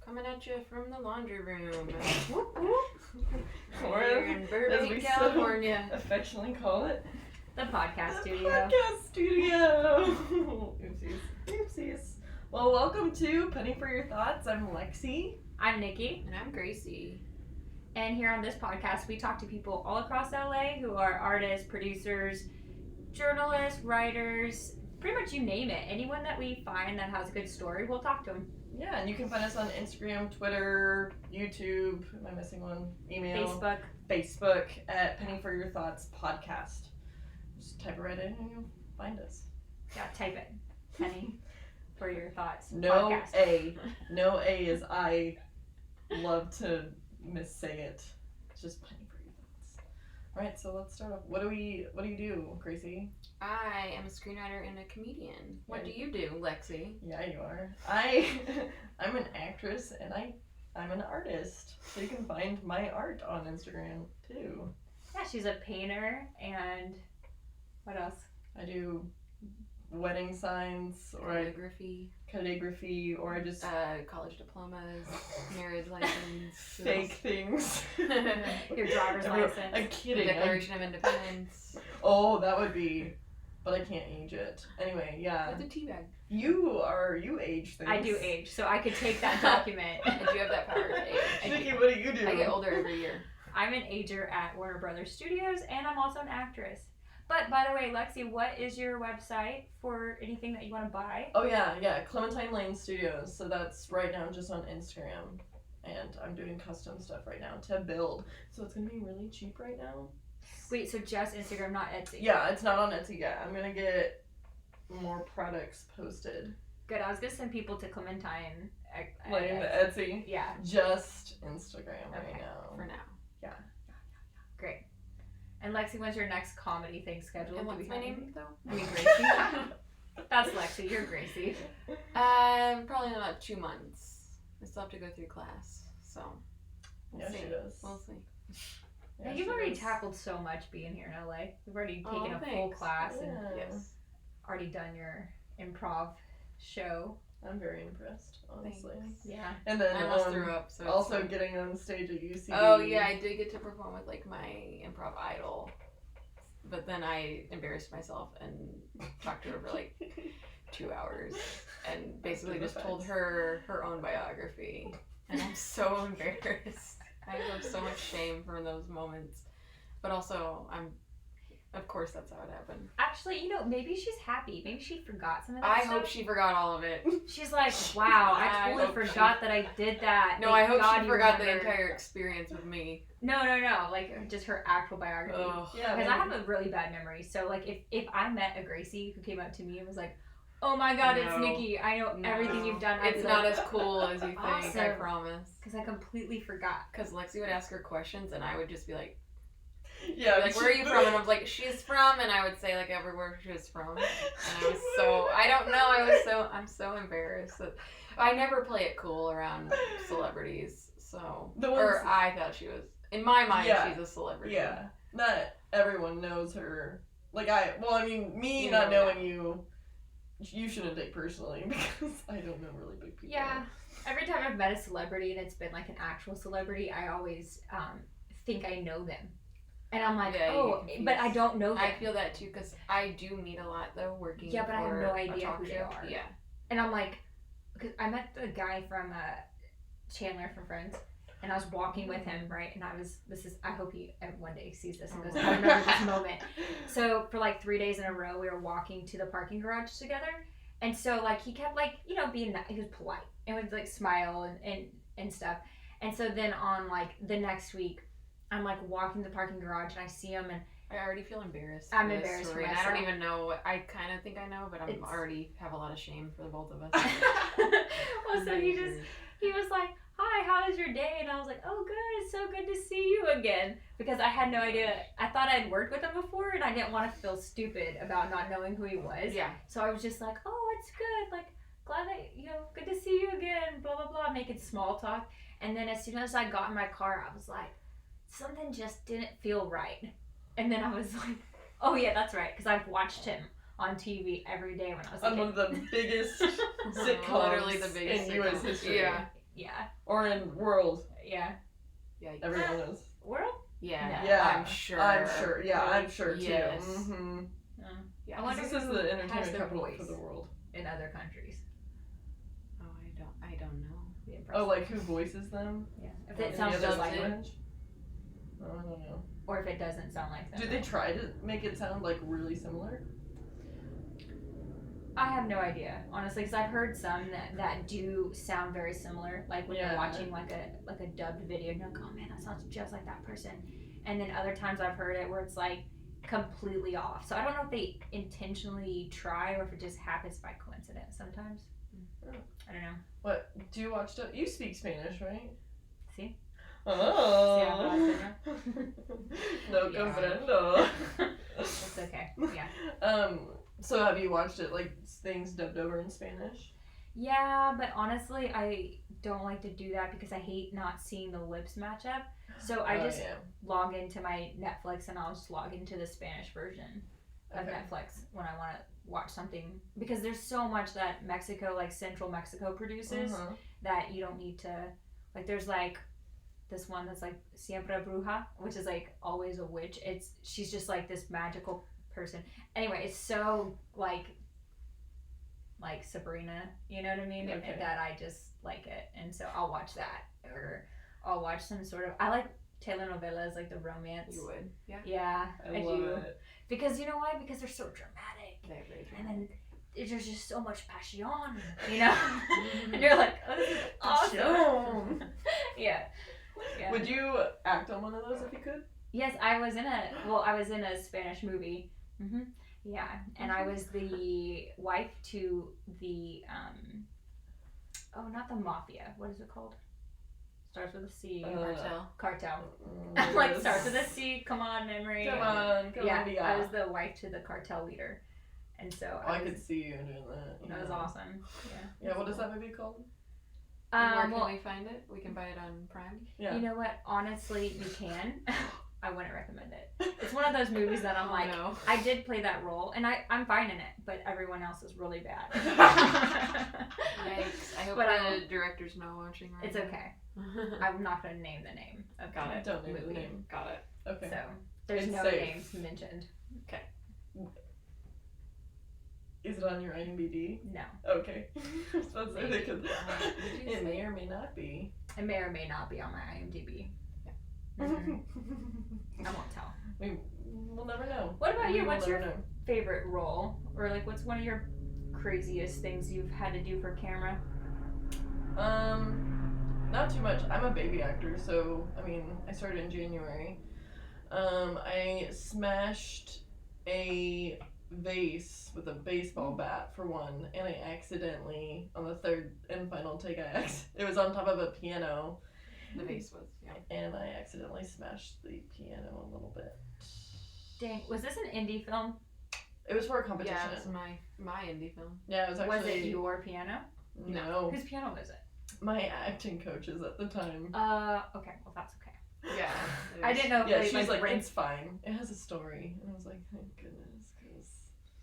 coming at you from the laundry room. Or Here in as Burbank, we California. so affectionately call it, The podcast studio. Podcast studio. Oopsies. Well, welcome to Penny for Your Thoughts. I'm Lexi. I'm Nikki, And I'm Gracie. and here on this podcast, we talk to people all across LA who are artists, producers, journalists, writers, pretty much you name it. Anyone that we find that has a good story, we'll talk to them. Yeah, and you can find us on Instagram, Twitter, YouTube. Am I missing one? Email. Facebook at Penny for Your Thoughts Podcast. Just type it right in and you'll find us. Yeah, type it. Penny for Your Thoughts No podcast. A. No A is I love to missay it. It's just Penny for Your Thoughts. Alright, so let's start off. What do you do, Gracie? I am a screenwriter and a comedian. What do you do, Lexi? Yeah, you are. I'm an actress and I'm an artist. So you can find my art on Instagram too. Yeah, she's a painter, and what else? I do wedding signs or calligraphy or I just college diplomas, marriage license, fake things. Your driver's license. I'm kidding. Declaration of Independence. Oh, that would be, but I can't age it. Anyway, yeah. With a tea bag. You age things. I do age, so I could take that document. I do have that power to age. Nikki, what do you do? I get older every year. I'm an ager at Warner Brothers Studios, and I'm also an actress. But by the way, Lexi, what is your website for anything that you want to buy? Oh yeah, Clementine Lane Studios. So that's right now just on Instagram, and I'm doing custom stuff right now to build. So it's gonna be really cheap right now. Wait, so just Instagram, not Etsy? Yeah, it's not on Etsy yet. I'm gonna get more products posted. Good. I was gonna send people to Clementine. Lane Etsy. Yeah. Just Instagram right Okay. now. For now. Great. And Lexi, when's your next comedy thing scheduled? And Do what's we my have name, any? though? I mean, Gracie. That's Lexi. You're Gracie. Probably in about 2 months. I still have to go through class, so we'll Yeah, see. she does. We'll see. Yeah, she you've already does. tackled so much being here in LA. You've already Oh, taken a full thanks. class and Yeah. Yes. already done your improv show. I'm very impressed, honestly. Thanks. Yeah. And then I almost threw up. So it's also fine. getting on stage at UCB. Oh yeah, I did get to perform with like my improv idol, but then I embarrassed myself and talked to her for like 2 hours and basically just told her own biography, and I'm so embarrassed. I have so much shame from those moments, but also of course that's how it happened. Actually, maybe she's happy. Maybe she forgot some of that I stuff. hope she forgot all of it. She's like, wow, I I totally hope forgot that I did that. No, Thank I hope God she you forgot the remembered." entire experience with me. No, like just her actual biography. Ugh. Yeah, Because I have a really bad memory. So like if I met a Gracie who came up to me and was like, oh my God, it's No. Nikki. I know everything you've done. It's not as cool as you think, I Awesome. promise. Because I completely forgot. Because Lexi would ask her questions and I would just be like, Yeah. where are you from? And I was like, she's from, and I would say like everywhere she was from. And I was I'm so embarrassed that I never play it cool around celebrities. So, or I thought she was, in my mind, she's a celebrity. Yeah. Not everyone knows her. Like me You not know knowing you shouldn't take personally because I don't know really big people. Yeah. Every time I've met a celebrity and it's been like an actual celebrity, I always think I know them. And I'm like, Yeah, oh, you get but I confused. don't know them. I feel that too because I do meet a lot though working. Yeah, but I have for no a idea talk who they show. are. Yeah. And I'm like, because I met the guy from Chandler from Friends, and I was walking with him, right? And I hope he one day sees this and goes, I remember this moment. So for like 3 days in a row, we were walking to the parking garage together. And so like he kept like, being nice. He was polite and would like smile and stuff. And so then on like the next week, I'm like walking the parking garage and I see him and I already feel embarrassed. I'm for this embarrassed for story, and I myself. don't even know. I kind of think I know, but I already have a lot of shame for the both of us. well, so he was like, hi, how was your day? And I was like, oh, good. It's so good to see you again. Because I had no idea. I thought I'd worked with him before, and I didn't want to feel stupid about not knowing who he was. Yeah. So I was just like, oh, it's good. Like, glad that, good to see you again, blah, blah, blah, making small talk. And then as soon as I got in my car, I was like, something just didn't feel right. And then I was like, oh, yeah, that's right. Because I've watched him on TV every day when I was a On kid. one of the biggest sitcoms Literally the biggest in U.S. sitcom. history. Yeah. Yeah. Or in world. Yeah. Yeah. Everyone knows. World? Yeah. No. Yeah. I'm sure. Yeah, I'm sure too. Yes. Mm-hmm. Yeah. I wonder This is who the has entertainment their capital voice for the world. in other countries. Oh, I don't know. Be impressive. Oh, like who voices them? Yeah. If In it the sounds other just like them, language? Oh, I don't know. or if it doesn't sound like them. Do they try to make it sound like really similar? I have no idea, honestly, because I've heard some that do sound very similar. Like when you're Yeah. watching like a dubbed video, and you're like, oh man, that sounds just like that person. And then other times I've heard it where it's like completely off. So I don't know if they intentionally try or if it just happens by coincidence sometimes. I don't know. What? Do you watch You speak Spanish, right? See? Oh. See No Yeah. comprendo. It's okay. Yeah. So have you watched it, like, things dubbed over in Spanish? Yeah, but honestly, I don't like to do that because I hate not seeing the lips match up. So I just yeah. log into my Netflix and I'll just log into the Spanish version of Okay. Netflix when I want to watch something, because there's so much that Mexico, like Central Mexico, produces Uh-huh. that you don't need to, like, there's like this one that's like Siempre Bruja, which is like always a witch. She's just like this magical person. Anyway, it's so like Sabrina, you know what I mean? Okay. That I just like it, and so I'll watch that, or I'll watch some sort of. I like telenovelas, like the romance. You would. Yeah. Yeah, I love do. it. Because you know why? Because they're so dramatic, They're very and dramatic. then there's just so much passion, you know. And you're like, oh, this is awesome. Passion. Yeah. Yeah. Would you act on one of those if you could? Yes, I was in a Spanish movie. Yeah, and I was the wife to the not the mafia. What is it called? Starts with a C. Cartel. I'm like, starts with a C. Come on, memory. Come on, Yeah, Colombia. I was the wife to the cartel leader, and so I could see you doing that. That was awesome. Yeah. Yeah, what is that movie called? Where can Well, we find it? We can buy it on Prime. Yeah. you know what? Honestly, you can. I wouldn't recommend it. It's one of those movies that I'm like, no. I did play that role, and I'm fine in it, but everyone else is really bad. Yikes. I hope But, the director's not watching right It's now. okay. I'm not going to name the name of Got the it. Don't name the movie. name. Got it. Okay. So there's It's no safe. names mentioned. Is it on your IMDb? No. Okay. So it's Maybe. because Did you it say- may or may not be. It may or may not be on my IMDb. Mhm. I won't tell. We'll never know. What about you? We will What's your never know. favorite role? Or like what's one of your craziest things you've had to do for camera? Not too much. I'm a baby actor, so I mean, I started in January. I smashed a vase with a baseball bat for one, and I accidentally, on the third and final take, it was on top of a piano, The base was, yeah. and I accidentally smashed the piano a little bit. Dang, was this an indie film? It was for a competition. Yeah, it was my indie film. Yeah, it was actually. Was it your piano? No, Whose piano was it? my acting coaches at the time. Okay, well that's okay. Yeah. I didn't know if Yeah, they, she's like, rent- it's fine. It has a story, and I was like, thank goodness, because.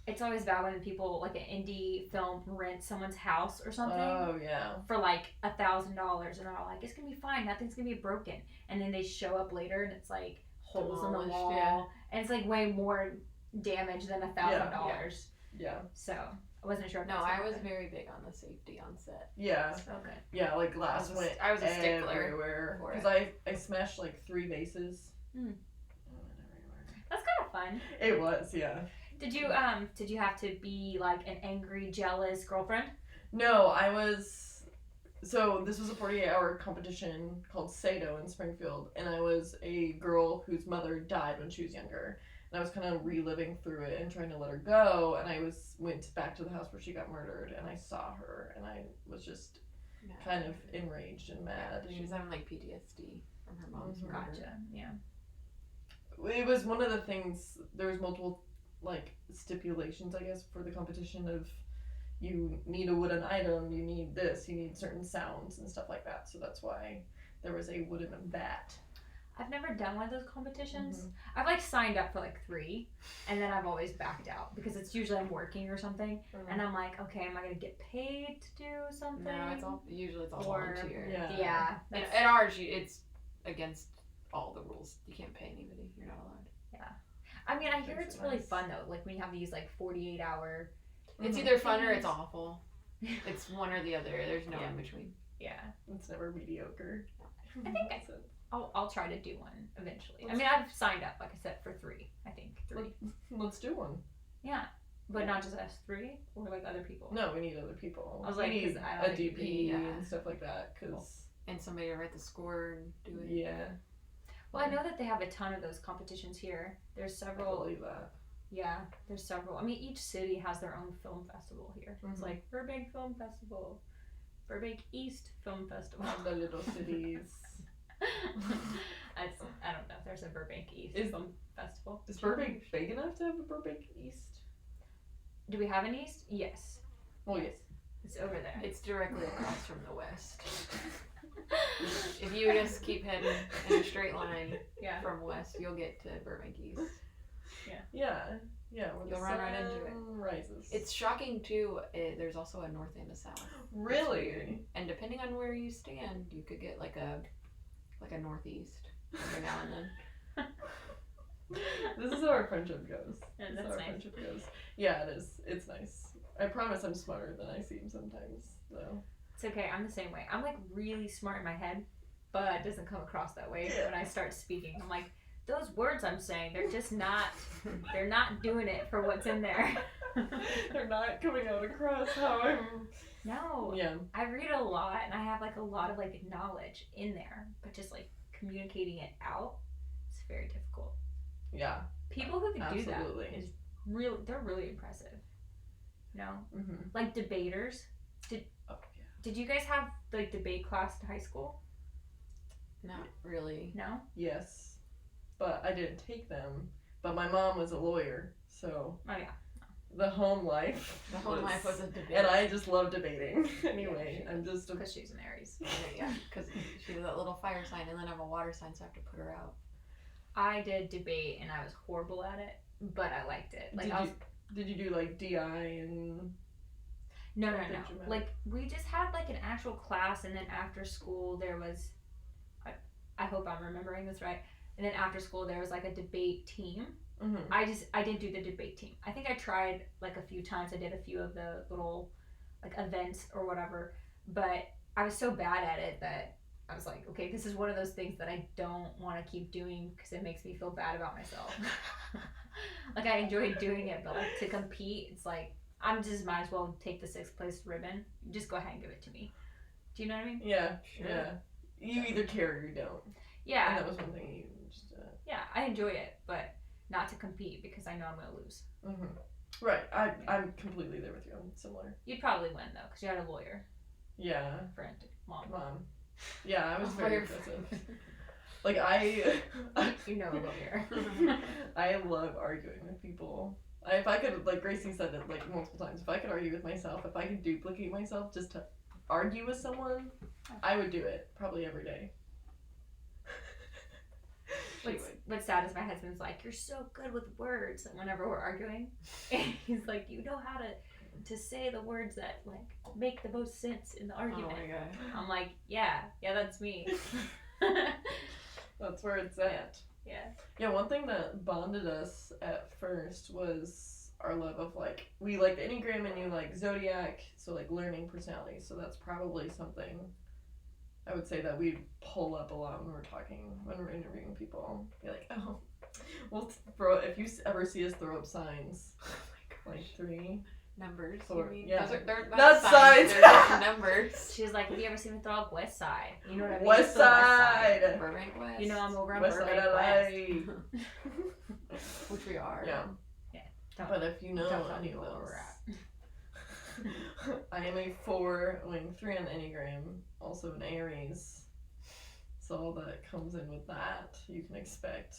It's always bad when people like an indie film rent someone's house or something Oh yeah. for like $1,000, and they're all like, "It's gonna be fine, nothing's gonna be broken," and then they show up later and it's like holes in the Demolished, wall, yeah. and it's like way more damage than $1,000. Yeah. So I wasn't sure. If No, that's I gonna was happen. very big on the safety on set. Yeah. Okay. Yeah, like glass went I was a stickler everywhere. for Because I smashed like 3 vases. Hmm. It went everywhere. That's kind of fun. It was, yeah. Did you have to be like an angry, jealous girlfriend? No, I was. So this was a 48-hour competition called Sato in Springfield, and I was a girl whose mother died when she was younger. And I was kind of reliving through it and trying to let her go. And I went back to the house where she got murdered, and I saw her, and I was just kind of enraged and mad. She was having like PTSD from her mom's murder. Gotcha. Yeah. It was one of the things. There was multiple like stipulations, I guess, for the competition of you need a wooden item, you need this, you need certain sounds and stuff like that. So that's why there was a wooden bat. I've never done one of those competitions. Mhm. I've like signed up for like 3, and then I've always backed out because it's usually I'm working or something, and I'm like, okay, am I gonna get paid to do something? No, it's all Or- volunteer. Yeah. And that's- at ours, it's against all the rules. You can't pay anybody. You're not allowed. I mean, I hear Makes it's it really nice. fun though. Like when you have these like 48-hour. It's Mhm. either fun or it's awful. It's one or the other. There's no Yeah. in between. Yeah, It's never mediocre. I think That's it. I'll try to do one eventually. I mean, I've signed up, like I said, for 3. I think 3. Let's do one. Yeah, but not just us 3 or like other people. No, we need other people. I was we like, need 'cause I a don't think DP yeah. and stuff like that. Cause And somebody to write the score and do it. yeah, Well, I know that they have a ton of those competitions here. There's I several. believe that. Yeah, there's several. I mean, each city has their own film festival here. It's Mhm. like Burbank Film Festival, Burbank East Film Festival. The little cities. I don't know. There's a Burbank East Is- Film Festival. Is Burbank big enough to have a Burbank East? Do we have an East? Yes, Well, yes. it's over there. It's directly across from the west. If you just keep heading in a straight line Yeah. from west, you'll get to Burbank East. Yeah. Yeah. Where the You'll run right into it. sun rises. It's shocking too. There's also a north and a south. It's really. weird. And depending on where you stand, you could get like a northeast every now and then. This is how our friendship goes. Yeah, This is that's how our nice. friendship goes. Yeah, it is. It's nice. I promise I'm smarter than I seem sometimes, though. It's okay. I'm the same way. I'm like really smart in my head, but it doesn't come across that way when I start speaking. I'm like, those words I'm saying, they're just not. They're not doing it for what's in there. They're not coming out across how I'm. No. Yeah. I read a lot and I have like a lot of like knowledge in there, but just like communicating it out, it's very difficult. Yeah. People who can Absolutely. do that is really, they're really impressive. You know, Mm-hmm. like debaters. Oh, yeah. Did you guys have like debate class in high school? Not really. No. Yes, but I didn't take them. But my mom was a lawyer, so Oh yeah. the home life. The whole life was a debate. And I just love debating. Anyway, I'm just a. Because she's an Aries. Yeah, because she has that little fire sign, and then I have a water sign, so I have to put her out. I did debate and I was horrible at it, but I liked it. Like Did you do like DI and? No. Did you matter? Like we just had like an actual class, and then after school there was. I hope I'm remembering this right. And then after school there was like a debate team. Mm-hmm. I didn't do the debate team. I think I tried like a few times. I did a few of the little like events or whatever, but I was so bad at it that I was like, okay, this is one of those things that I don't want to keep doing because it makes me feel bad about myself. Like I enjoyed doing it, but like to compete, it's like I'm just might as well take the 6th place ribbon. Just go ahead and give it to me. Do you know what I mean? Yeah. Sure. Yeah. You either care or you don't. Yeah. And that was one thing you just. Yeah, I enjoy it, but not to compete because I know I'm gonna lose. Mm-hmm. Right. I'm completely there with you. I'm similar. You'd probably win though, because you had a lawyer Yeah. friend, mom. Mom. Yeah, I was Oh, very your impressive. Like I You know a lawyer. I love arguing with people. If I could, like Gracie said it like multiple times, if I could argue with myself, if I could duplicate myself just to argue with someone, I would do it probably every day. What's sad is my husband's like, you're so good with words whenever we're arguing. And he's like, you know how to say the words that like make the most sense in the Oh argument. my god. I'm like, yeah, that's me. That's where it's at. Yeah. Yeah, one thing that bonded us at first was our love of like, we like the Enneagram and you like Zodiac, so like learning personality. So that's probably something I would say that we pull up a lot when we're interviewing people. Be like, oh, we'll throw, if you ever see us throw up signs, like 3. Numbers. Four, You mean? yeah. They're Not signs. They're just numbers. She's like, have you ever seen me throw up West Side? You know what I mean? West It's the West Side. Side. Burbank West. You know I'm over on West Burbank Side West. LA. Which we are. Yeah. Don't- But if you know don't tell any of people where those, we're at. I am a 4, wing 3 on the Enneagram, also an Aries. So all that comes in with that, you can expect.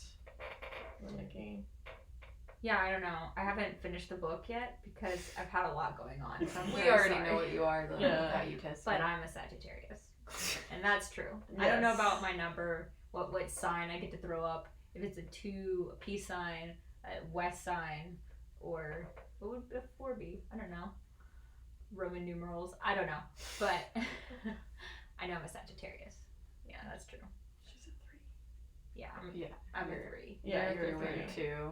Nikki. Yeah, I don't know. I haven't finished the book yet because I've had a lot going on. So I'm We very already sorry. know what you are, though. Yeah. How you test But it. I'm a Sagittarius. And that's true. I don't know Yes. about my number. what sign I get to throw up. If it's a peace sign, a west sign, or what would a 4 be? I don't know. Roman numerals. I don't know. But I know I'm a Sagittarius. Yeah, that's true. She's a 3. Yeah, I'm a you're- 3. Yeah, you're a three 3. too.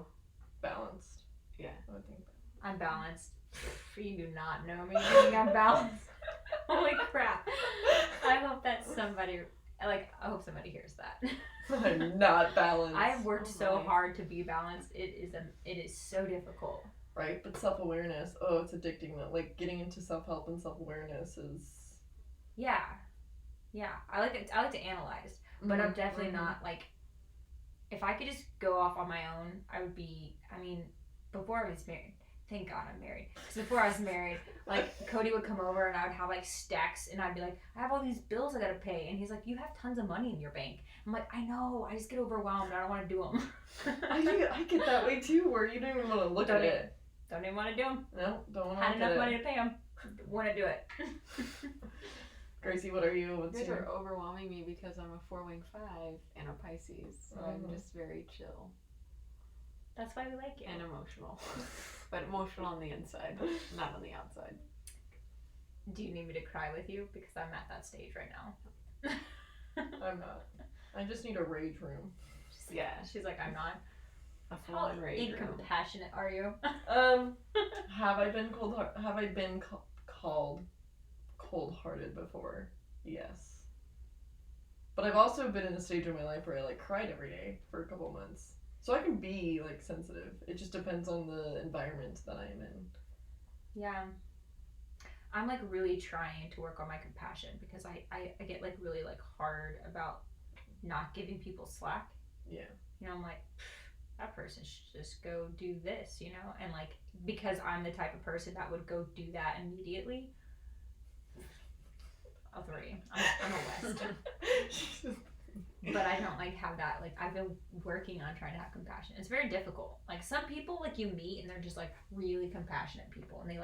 Balanced. Yeah. I would think. I'm balanced. You do not know me. You think I'm balanced? Holy crap! I hope that somebody I hope somebody hears that. I'm not balanced. I've worked Oh so my. hard to be balanced. It is so difficult. Right, but self-awareness, it's addicting. Like, getting into self-help and self-awareness is... Yeah. I like to analyze, but I'm definitely not if I could just go off on my own, I would be. I mean, before I was married, thank God I'm married. Because before I was married, Cody would come over and I would have stacks, and I'd be like, I have all these bills I gotta pay, and he's like, you have tons of money in your bank. I'm like, I know, I just get overwhelmed. I don't want to do them. I get that way too, where you don't even want to look at it. Don't even want to do them. No, don't want to Had look at enough it. money to pay them. Want to do it. Gracie, what are you? You What's guys your... are overwhelming me because I'm a 4-wing 5 and a Pisces, so I'm Mhm. just very chill That's why we like you. and emotional. But emotional on the inside, not on the outside. Do you need me to cry with you? Because I'm at that stage right now. I'm not. I just need a rage room. Yeah, She's like, I'm not. a How full-on rage room. incompassionate are you? Have I been called cold-hearted before? Yes. But I've also been in a stage of my life where I cried every day for a couple months. So I can be sensitive. It just depends on the environment that I am in. Yeah. I'm really trying to work on my compassion because I get really hard about not giving people slack. Yeah. You know, I'm like, that person should just go do this, you know? And because I'm the type of person that would go do that immediately. A 3. I'm a West. But I don't have that. I've been working on trying to have compassion. It's very difficult. Some people you meet and they're just really compassionate people, and they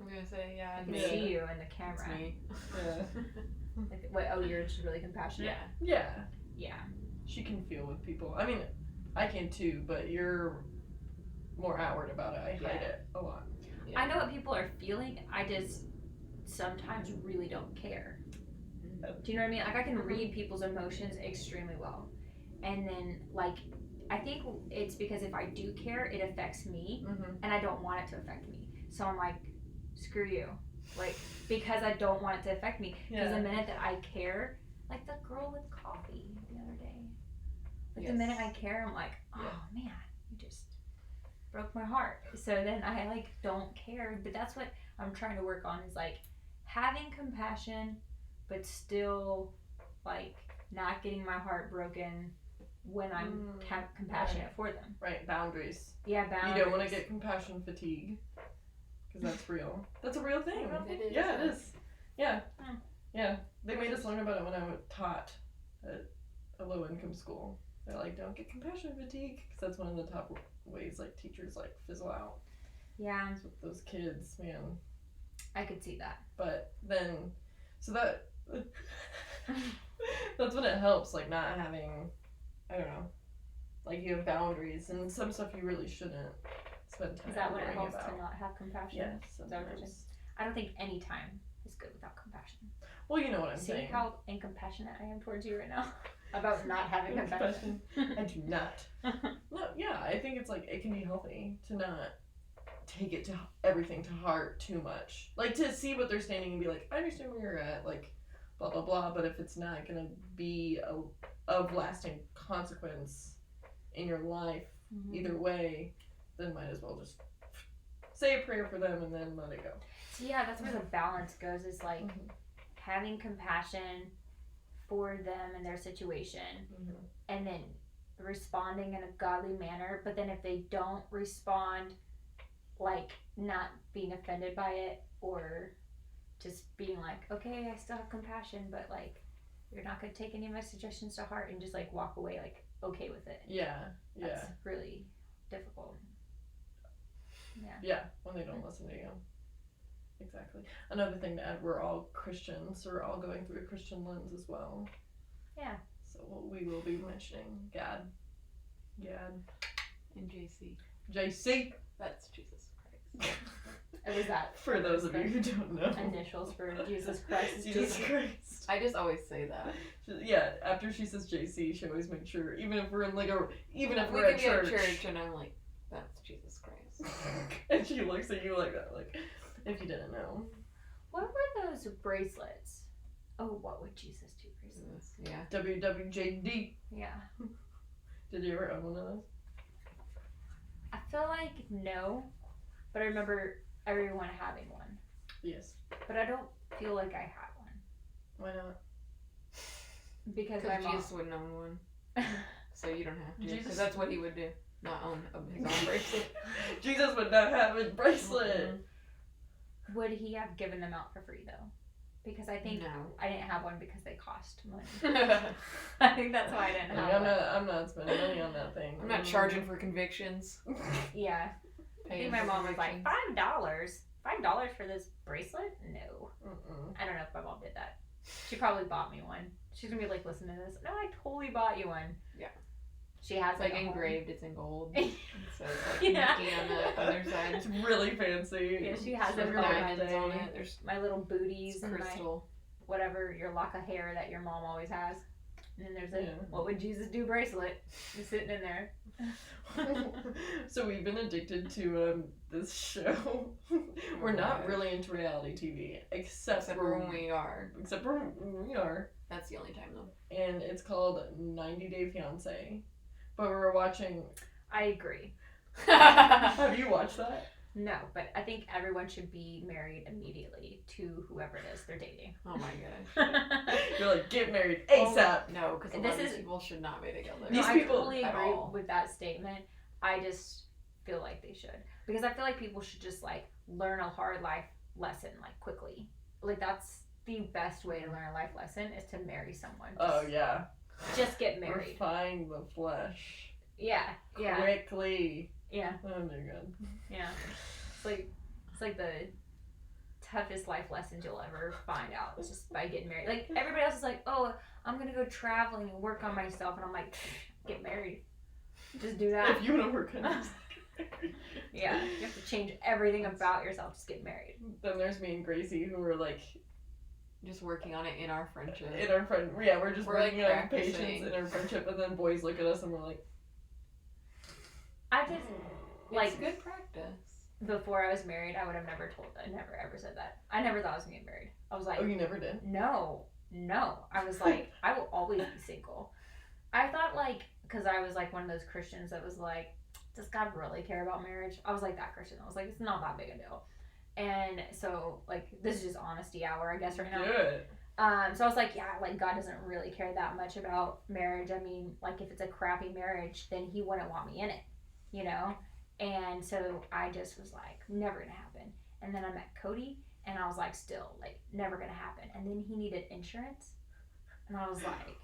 I'm gonna say, yeah, I can me. see you in the It's camera. me. Yeah. What? Oh, you're just really compassionate. Yeah. Yeah. Yeah. She can feel with people. I mean, I can too, but you're more outward about it. I hide it a lot. Yeah. I know what people are feeling. I just sometimes really don't care. Do you know what I mean? I can read people's emotions extremely well, and then I think it's because if I do care, it affects me, Mm-hmm. and I don't want it to affect me. So I'm like, screw you, because I don't want it to affect me. Because the minute that I care, the girl with coffee the other day, the minute I care, I'm like, oh man, you just broke my heart. So then I don't care. But that's what I'm trying to work on is having compassion, but still not getting my heart broken when I'm compassionate for them. Right, boundaries. Yeah, boundaries. You don't want to get compassion fatigue, because that's real. That's a real thing. It is. Yeah, it is. Yeah. Hmm. Yeah. They made us learn about it when I taught at a low-income school. They're like, don't get compassion fatigue, because that's one of the top ways teachers fizzle out. Yeah, With those kids, man. I could see that. But then, so that that's when it helps, not having, I don't know, you have boundaries and some stuff you really shouldn't spend time Is that what it worrying helps about. to not have compassion? Yes, Is that what you're saying? sometimes. I don't think any time is good without compassion. Well, you know what I'm See saying. how incompassionate I am towards you right now about not having compassion. I do not. No, yeah, I think it's it can be healthy to not take it to everything to heart too much. To see what they're standing and be I understand where you're at, blah blah blah. But if it's not gonna be of lasting consequence in your life either way, then might as well just say a prayer for them and then let it go. So yeah, that's where the balance goes. Is having compassion for them and their situation, and then responding in a godly manner. But then if they don't respond, not being offended by it, or just being okay, I still have compassion, but you're not gonna take any of my suggestions to heart, and just walk away okay with it. Yeah, That's really difficult. Yeah. yeah. When they don't listen to you. Exactly. Another thing to add: we're all Christians, so we're all going through a Christian lens as well. Yeah. So we will be mentioning Gad. And JC. JC. That's Jesus Christ. It was that. For those of you who don't know. Initials for Jesus Christ. Jesus Christ. I just always say that. Yeah, after she says JC, she always makes sure, even if we're in like even if We we're could at be church. and I'm like, that's Jesus Christ. And she looks at you like that, like, if you didn't know. What were those bracelets? Oh, what would Jesus do bracelets? Yeah. WWJD. Yeah. Did you ever own one of those? I feel like no, but I remember everyone having one. Yes. But I don't feel like I had one. Why not? Because my mom. Jesus wouldn't own one. So you don't have to. Jesus- Because that's what he would do. Not own his own bracelet. Jesus would not have a bracelet. Would he have given them out for free though? Because I think No. I didn't have one because they cost money. I'm I think that's why I didn't have one. I'm not spending money on that thing. not charging for convictions. Yeah. I think my mom was like, $5? $5 for this bracelet? No. Mm-mm. I don't know if my mom did that. She probably bought me one. She's gonna be like, listen to this. No, I totally bought you one. Yeah. She has It's like a home. engraved, it's in gold. So it's like Yeah. Mickey on the other side. It's really fancy. Yeah, she has For it your for Diamonds birthday. on it. There's My little booties and my crystal. whatever, your lock of hair that your mom always has. And then there's a Yeah. what would Jesus do bracelet just sitting in there. So we've been addicted to this show. We're not really into reality TV, except for when we are. Except for when we are. That's the only time though. And it's called 90 Day Fiancé. But we're watching. I agree. Have you watched that? No, but I think everyone should be married immediately to whoever it is they're dating. Oh my gosh. You're like, get married ASAP. No, because This these is- people should not be together. These No, people- I totally at agree all. with that statement. I just feel like they should. Because I feel like people should just like learn a hard life lesson like quickly. Like that's the best way to learn a life lesson is to marry someone. Oh, yeah. Just get married. Refine the flesh. Yeah. Yeah. Quickly. Yeah. Oh, my God. Yeah. It's like the toughest life lessons you'll ever find out. It's just by getting married. Like everybody else is like, oh, I'm gonna go traveling and work on myself, and I'm like, get married. Just do that. If you want to work on this. Yeah, you have to change everything about yourself. Just get married. Then there's me and Gracie who are like Just working on it in our friendship. in our friend. Yeah, we're just We're, like, working on practicing. patience in our friendship, and then boys look at us and we're like, I just It's like good practice. before I was married, I would have never told. I never ever said that. I never thought I was gonna get married. I was like, oh, you never did. no. I was like, I will always be single. I thought like, because I was like one of those Christians that was like, does God really care about marriage? I was like that Christian. I was like, it's not that big a deal. And so like, this is just honesty hour, I guess, right now. Good. So I was like, yeah, like God doesn't really care that much about marriage. I mean, like if it's a crappy marriage, then he wouldn't want me in it, you know? And so I just was like, never gonna happen. And then I met Cody and I was like, still, like, never gonna happen. And then he needed insurance. And I was like,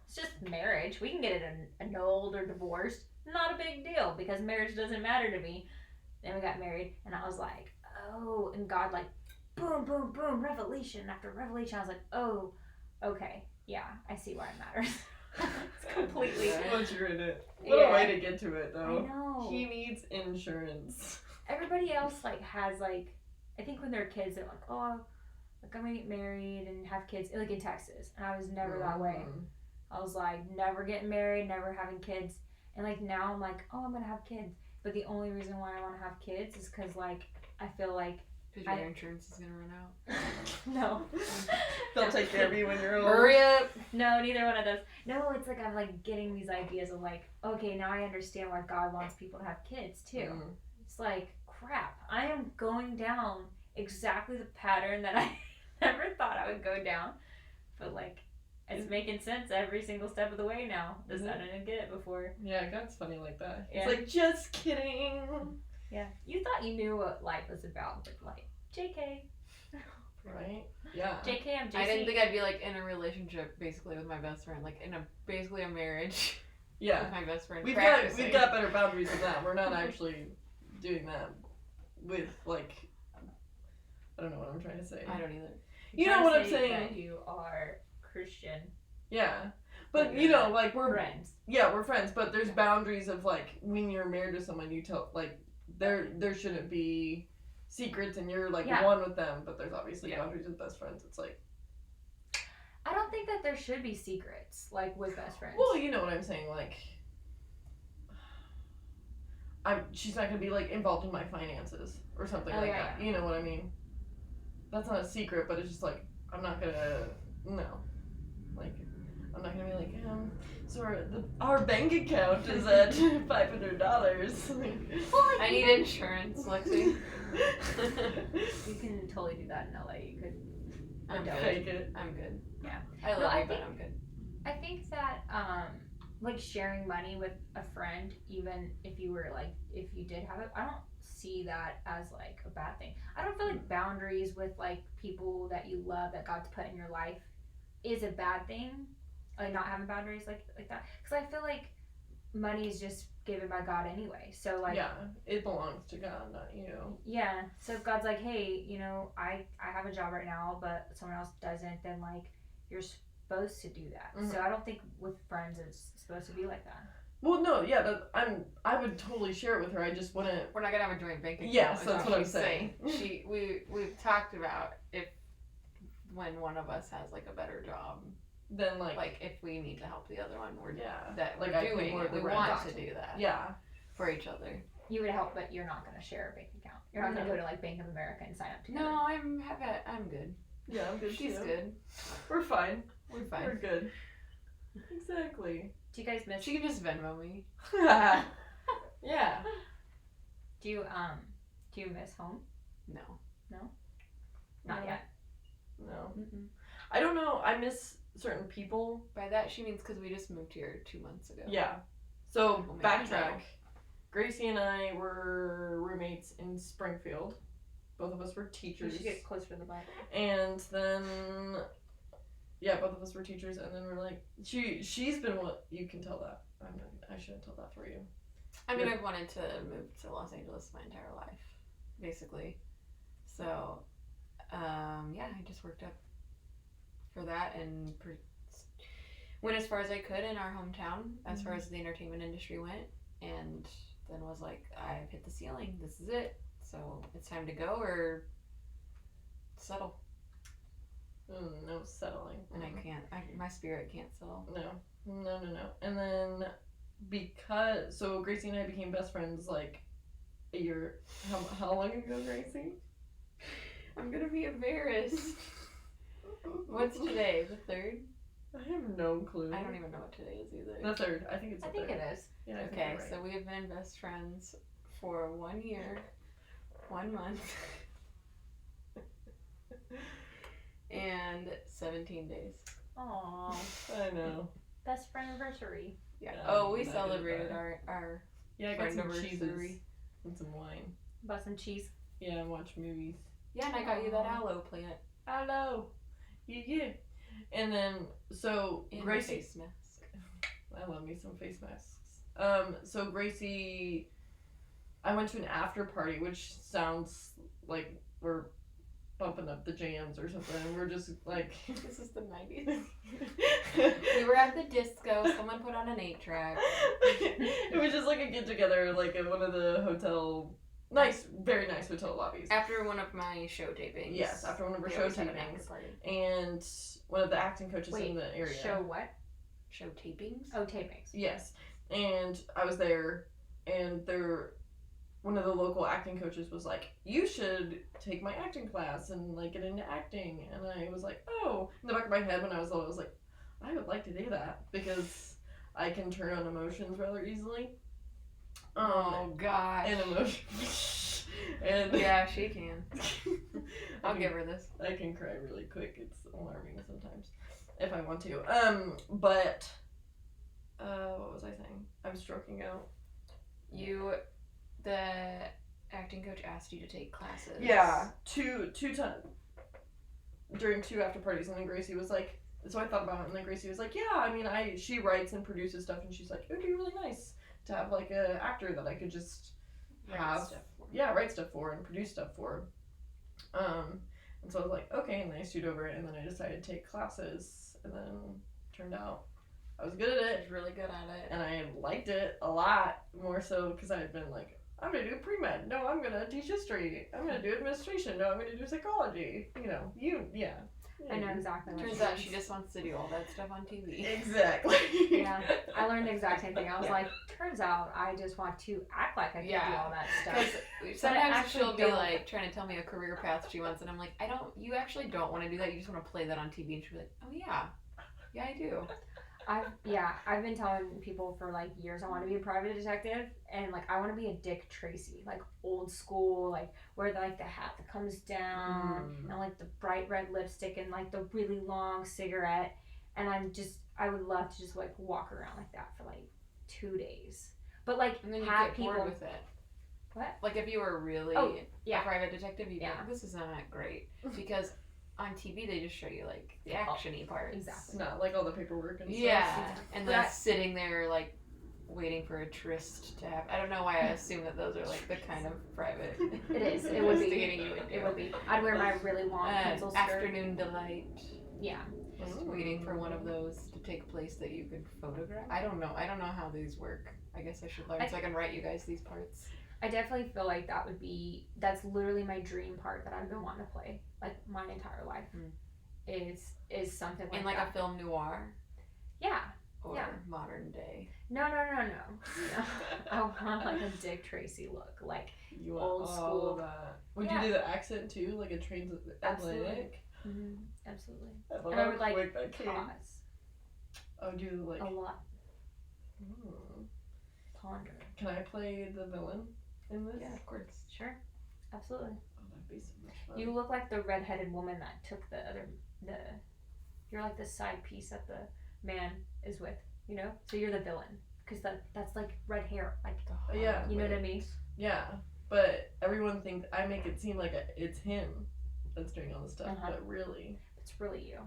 it's just marriage. We can get it annulled or divorced. Not a big deal because marriage doesn't matter to me. Then we got married and I was like, oh, and God like, boom, boom, boom, revelation after revelation. I was like, oh, okay, yeah, I see why it matters. It's completely. Once you're in it. What Yeah. a way to get to it, I though. know. He needs insurance. Everybody else like has like, I think when they're kids, they're like, oh, like I'm gonna get married and have kids, like in Texas, and I was never that way. Mhm. I was like, never getting married, never having kids, and like now I'm like, oh, I'm gonna have kids. But the only reason why I want to have kids is because like I feel like Because your insurance is gonna run out. no. They'll take care of you when you're old. Hurry up! No, neither one of those. No, it's like I'm like getting these ideas of like, okay, now I understand why God wants people to have kids too. Mhm. It's like, crap, I am going down exactly the pattern that I never thought I would go down. But like, it's making sense every single step of the way now. Just I didn't get it before. Yeah, God's funny like that. Yeah. It's like, just kidding. Yeah. You thought you knew what life was about, but like, JK. Right? Yeah. JK, I'm JC. I didn't think I'd be like in a relationship basically with my best friend, like in basically a marriage Yeah. with my best friend. We've practicing. got better boundaries than that. We're not actually doing that with like I don't know what I'm trying to say. I don't either. You know what I'm That saying? you are Christian Yeah. But, you know, like, we're friends. Yeah, we're friends, but there's boundaries of, like, when you're married to someone, you tell, like, there shouldn't be secrets and you're, like, one with them, but there's obviously boundaries with best friends. It's like... I don't think that there should be secrets, like, with best friends. Well, you know what I'm saying, like... she's not gonna be, like, involved in my finances or something that. Yeah. You know what I mean? That's not a secret, but it's just, like, I'm not gonna... No. Like... I'm not gonna be like, so our bank account is at $500. I need insurance, Lexi. You can totally do that in LA. You could. I'm good. Fake it. I'm good. Yeah. I love you, but I'm good. I think that like sharing money with a friend, even if you were like if you did have it, I don't see that as like a bad thing. I don't feel like boundaries with like people that you love that God's put in your life is a bad thing. Like not having boundaries like that, because I feel like money is just given by God anyway. So like it belongs to God, not you. Yeah. So if God's like, hey, you know, I have a job right now, but someone else doesn't, then like you're supposed to do that. So I don't think with friends it's supposed to be like that. Well, no, I would totally share it with her. I just wouldn't. We're not gonna have a joint bank account. Yes, that's what I'm saying. We've talked about when one of us has like a better job. Then like if we need to help the other one, we we want to do that. Yeah. For each other. You would help, but you're not gonna share a bank account. You're not gonna go to like Bank of America and sign up together. No, I'm good. Yeah, I'm good. She's good. We're fine. We're fine. We're good. Exactly. Do you guys miss? She can just Venmo me. Yeah. Do you miss home? No. Not yet. No. Mm-mm. I don't know. I miss certain people. By that she means because we just moved here 2 months ago. Yeah. So Well, maybe backtrack. no. Gracie and I were roommates in Springfield. Both of us were teachers. You should get closer to the Bible. And then, both of us were teachers, and then we're like, she's been what you can tell that. I shouldn't tell that for you. I mean, I've wanted to move to Los Angeles my entire life, basically. So, I just worked up for that and went as far as I could in our hometown, as far as the entertainment industry went, and then was like, I've hit the ceiling. This is it. So it's time to go or settle. No settling. And I can't. My spirit can't settle. No. And then so Gracie and I became best friends like a year. How long ago, Gracie? I'm gonna be embarrassed. What's today? The 3rd? I have no clue. I don't even know what today is either. The 3rd. I think it's the 3rd. I think it is. Yeah. Okay, so we have been best friends for 1 year, 1 month, and 17 days. Aww. I know. Best friend anniversary. Yeah. Yeah, We that is celebrated bad. our Yeah, I got some friend cheeses anniversary. and some wine. Bought some cheese. Yeah, and watch movies. Yeah, and I got you that aloe plant. Hello. Yeah. And then so And Gracie. a face mask. I love me some face masks. So Gracie, I went to an after party, which sounds like we're bumping up the jams or something. And we're just like, This is the 90s. We were at the disco. Someone put on an 8-track. It was just like a get together, like at one of the very nice hotel lobbies. After one of my show tapings. Yes, after one of our They show always have an after tapings, party. and one of the acting coaches in the area. Show what? Show tapings? Oh, tapings. Yes, and I was there, and one of the local acting coaches was like, "You should take my acting class and like get into acting." And I was like, "Oh!" In the back of my head, when I was little, I was like, "I would like to do that because I can turn on emotions rather easily." Oh gosh. And emotions. And yeah, she can. I'll give her this. I can cry really quick. It's alarming sometimes if I want to. But what was I saying? I'm stroking out. The acting coach asked you to take classes. Yeah, two times during 2 after parties, and then Gracie was like, so I thought about it, and then Gracie was like, yeah, I mean, she writes and produces stuff, and she's like, it would be really nice to have like a actor that I could just write stuff for and produce stuff for. And so I was like, okay, and then I sued over it, and then I decided to take classes, and then turned out I was good at it. She's really good at it. And I liked it a lot, more so because I had been like, I'm going to do pre-med. No, I'm going to teach history. I'm going to do administration. No, I'm going to do psychology. You know, I know exactly what Turns out she just wants to do all that stuff on TV. Exactly. Yeah, I learned the exact same thing. I was like, turns out I just want to act like I can do all that stuff. Because sometimes actually she'll be don't. like trying to tell me a career path she wants, and I'm like, you actually don't want to do that. You just want to play that on TV. And she'll be like, oh yeah, I do. I've been telling people for like years I want to be a private detective, and like I want to be a Dick Tracy, like old school, like where like the hat that comes down and like the bright red lipstick and like the really long cigarette, and I would love to just like walk around like that for like 2 days, but like And then you have get people bored with it. What? Like if you were really yeah. a private detective, you'd be like, this is not great because on TV they just show you like the action-y parts. Exactly. Not like all the paperwork and stuff. Yeah, and then sitting there like waiting for a tryst to happen. I don't know why I assume that those are like the kind of private. It is. It would be. investigating you would do. It would be. I'd wear my really long pencil skirt. Afternoon delight. Yeah. Just waiting for one of those to take place that you could photograph. I don't know how these work. I guess I should learn so I can write you guys these parts. I definitely feel like that's literally my dream part that I've been wanting to play like my entire life. Is something like in like that. a film noir. Yeah. Or modern day. No. I want like a Dick Tracy look, like you want old all school. Of that. Would you do the accent too, like a transatlantic? Absolutely. And I would like pause. Oh, do like a lot. Ponder. Can I play the villain in this? Yeah, of course. Sure. Absolutely. Oh, that'd be so much fun. You look like the redheaded woman that took you're like the side piece that the man is with, you know? So you're the villain. Because that's like red hair. Like, yeah. You know what I mean? Yeah. But everyone thinks, I make it seem like it's him that's doing all this stuff, but really. It's really you.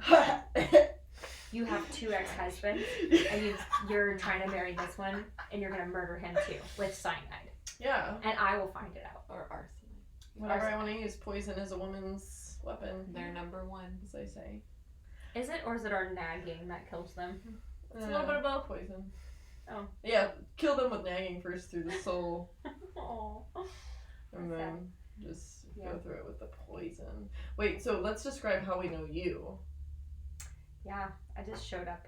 You have 2 ex-husbands, and you're trying to marry this one, and you're going to murder him too, with cyanide. Yeah. And I will find it out. Or arsenic. Whenever I want to use poison as a woman's weapon. They're number one. As they say. Is it, or is it our nagging that kills them? It's a little bit of both. Poison. Oh. Yeah, kill them with nagging first through the soul. Aww. And then just go through it with the poison. Wait, so let's describe how we know you. Yeah, I just showed up.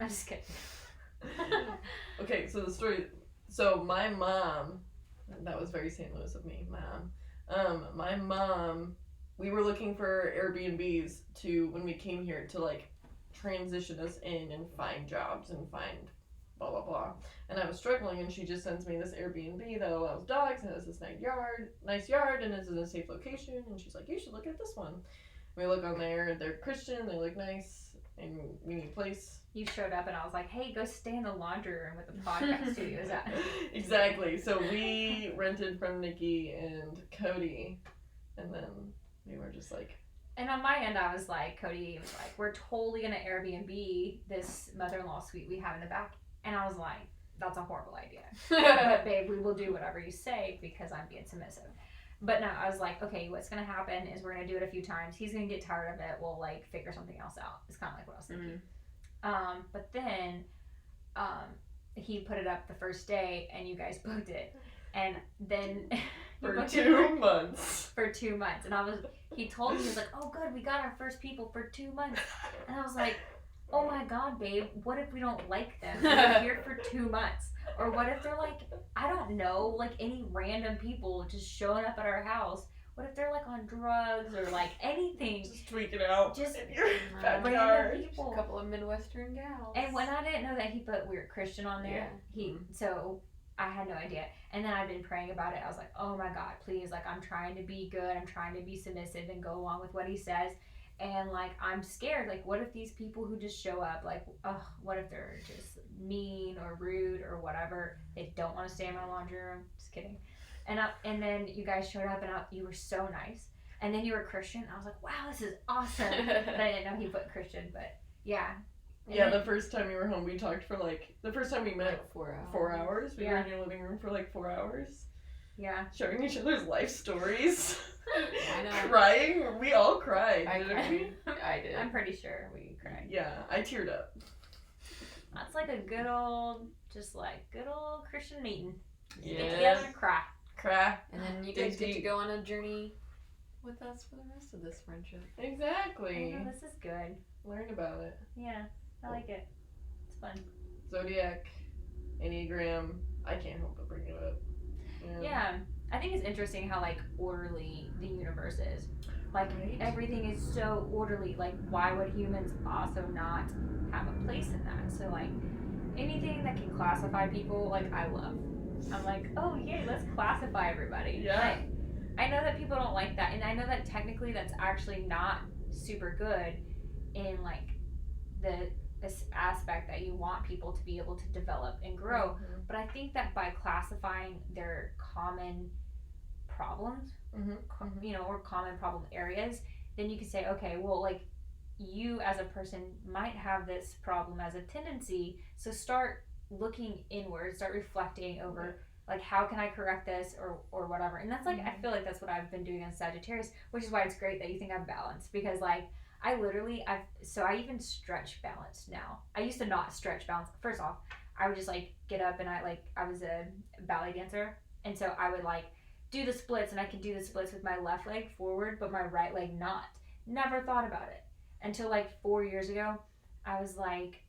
I'm just kidding. Okay, so the story. So my mom, that was very St. Louis of me, Mom. My mom, we were looking for Airbnbs when we came here to like transition us in and find jobs and find blah blah blah. And I was struggling, and she just sends me this Airbnb that allows dogs and has this nice yard, and is in a safe location. And she's like, you should look at this one. We look on there, they're Christian, they look nice, and we need a place. You showed up, and I was like, hey, go stay in the laundry room with the podcast studios at. Exactly. So we rented from Nikki and Cody, and then we were just like. And on my end, I was like, Cody was like, we're totally gonna Airbnb this mother-in-law suite we have in the back. And I was like, that's a horrible idea. But babe, we will do whatever you say because I'm being submissive. But no, I was like, okay, what's gonna happen is we're gonna do it a few times. He's gonna get tired of it. We'll like figure something else out. It's kind of like what I was thinking. But then, he put it up the first day, and you guys booked it, and then for 2 months. For 2 months, and he told me, he was like, oh good, we got our first people for 2 months, and I was like, oh my god, babe, what if we don't like them? They're here for 2 months. Or what if they're like, I don't know, like any random people just showing up at our house. What if they're like on drugs or like anything? Just tweaking out just in your random backyard. people. A couple of Midwestern gals. And when I didn't know that he put we're Christian on there, so I had no idea. And then I've been praying about it. I was like, oh my God, please, like I'm trying to be good. I'm trying to be submissive and go along with what he says. And like I'm scared. Like, what if these people who just show up, like, what if they're just mean or rude or whatever? They don't want to stay in my laundry room. Just kidding. And then you guys showed up, and you were so nice. And then you were Christian. I was like, wow, this is awesome. But I didn't know he put Christian. But yeah. Yeah, the first time you were home, we talked for like the first time we met. Like 4 hours. 4 hours. We were in your living room for like 4 hours. Yeah. Showing each other's life stories. I know. Crying. We all cried. I didn't we? I did. I'm pretty sure we cried. Yeah, I teared up. That's like a good old Christian meeting. Yes. Get together and cry. Cry. And then you Dig guys get to deep. go on a journey with us for the rest of this friendship. Exactly. Oh, this is good. Learn about it. Yeah, I like it. It's fun. Zodiac, Enneagram. I can't help but bring it up. Yeah, I think it's interesting how like orderly the universe is. Like Right. everything is so orderly. Like why would humans also not have a place in that? So like anything that can classify people, like I love. I'm like, oh yay, let's classify everybody. Yeah. Like, I know that people don't like that, and I know that technically that's actually not super good in like this aspect that you want people to be able to develop and grow. Mhm. But I think that by classifying their common problems, Mhm. you know, or common problem areas, then you can say, okay, well, like you as a person might have this problem as a tendency, so start looking inward, start reflecting over like how can I correct this or whatever. And that's like I feel like that's what I've been doing on Sagittarius, which is why it's great that you think I'm balanced, because like I even stretch balance now. I used to not stretch balance. First off, I would just like get up and I was a ballet dancer, and so I would like do the splits, and I could do the splits with my left leg forward but my right leg not. Never thought about it until like 4 years ago. I was like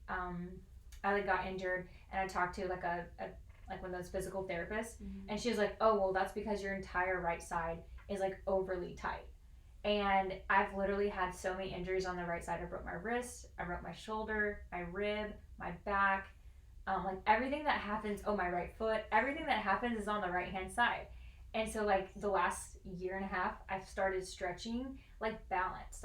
I like got injured, and I talked to like a like one of those physical therapists, and she was like, oh well, that's because your entire right side is like overly tight. And I've literally had so many injuries on the right side. I broke my wrist, I broke my shoulder, my rib, my back, like everything that happens. Oh, my right foot. Everything that happens is on the right hand side. And so like the last year and a half, I've started stretching like balance.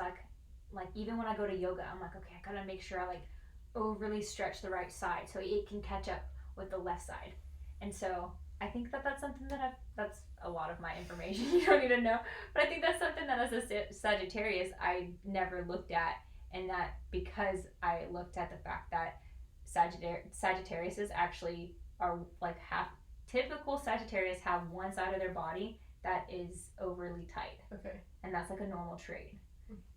Like even when I go to yoga, I'm like, okay, I gotta make sure I like overly stretch the right side so it can catch up with the left side. And so I think that that's something that that's a lot of my information you don't need to know, but I think that's something that as a Sagittarius I never looked at, and that because I looked at the fact that Sagittariuses actually are like half typical. Sagittarius have one side of their body that is overly tight. Okay. And that's like a normal trait.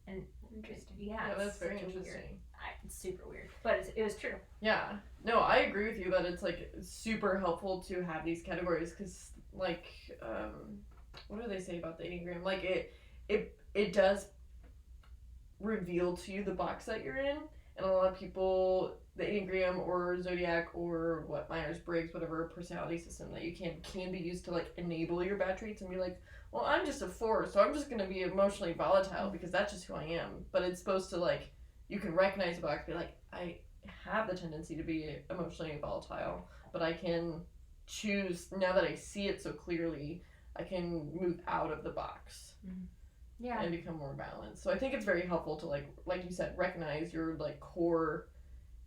And Interesting. yeah, Yeah, that's it's very such a weird- interesting. it's super weird, but it was true. Yeah. No, I agree with you that it's like super helpful to have these categories, because like what do they say about the Enneagram? Like it does reveal to you the box that you're in, and a lot of people, the Enneagram or Zodiac or what Myers-Briggs, whatever personality system that you can be used to like enable your bad traits and be like, well, I'm just a 4, so I'm just gonna be emotionally volatile because that's just who I am. But it's supposed to like, you can recognize the box, be like, I have the tendency to be emotionally volatile, but I can choose, now that I see it so clearly, I can move out of the box. Yeah. And become more balanced. So I think it's very helpful to like you said, recognize your like core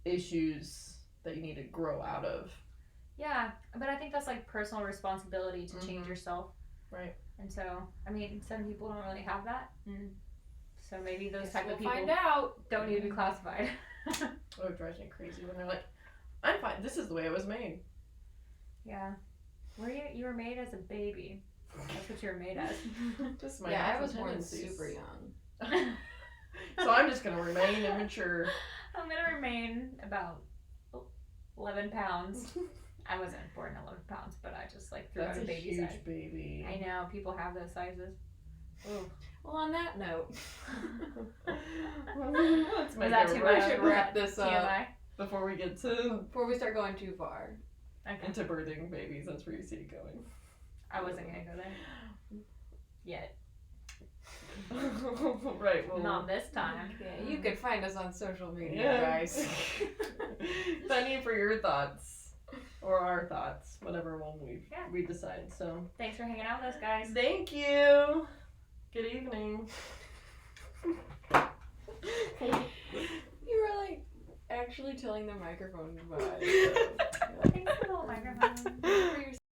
issues that you need to grow out of. Yeah, but I think that's like personal responsibility to change yourself. Right. And so, I mean, some people don't really have that. And so maybe those type of people find out. don't need to be classified. Oh, it drives me crazy when they're like, I'm fine. This is the way I was made. Yeah. You were made as a baby. That's what you were made as. Just my Yeah, I natural was born tendencies. super young. So I'm just gonna remain immature. I'm gonna remain about 11 pounds. I wasn't born 11 pounds, but I just like threw That's out a a baby huge size. baby. I know, people have those sizes. Ooh. Well, on that note, Let's make that it too wrap. we should wrap this up TMI? Before we get to before we start going too far. Okay. into birthing babies. That's where you see it going. I wasn't gonna go there. Yet. Right. Well. Not this time. Yeah, you could find us on social media, Yeah. guys. Penny, for your thoughts or our thoughts, whatever one Yeah. we decide. So Thanks for hanging out with us, guys. thank you. Good evening. You were like actually telling the microphone goodbye. So, Thanks for the little microphone.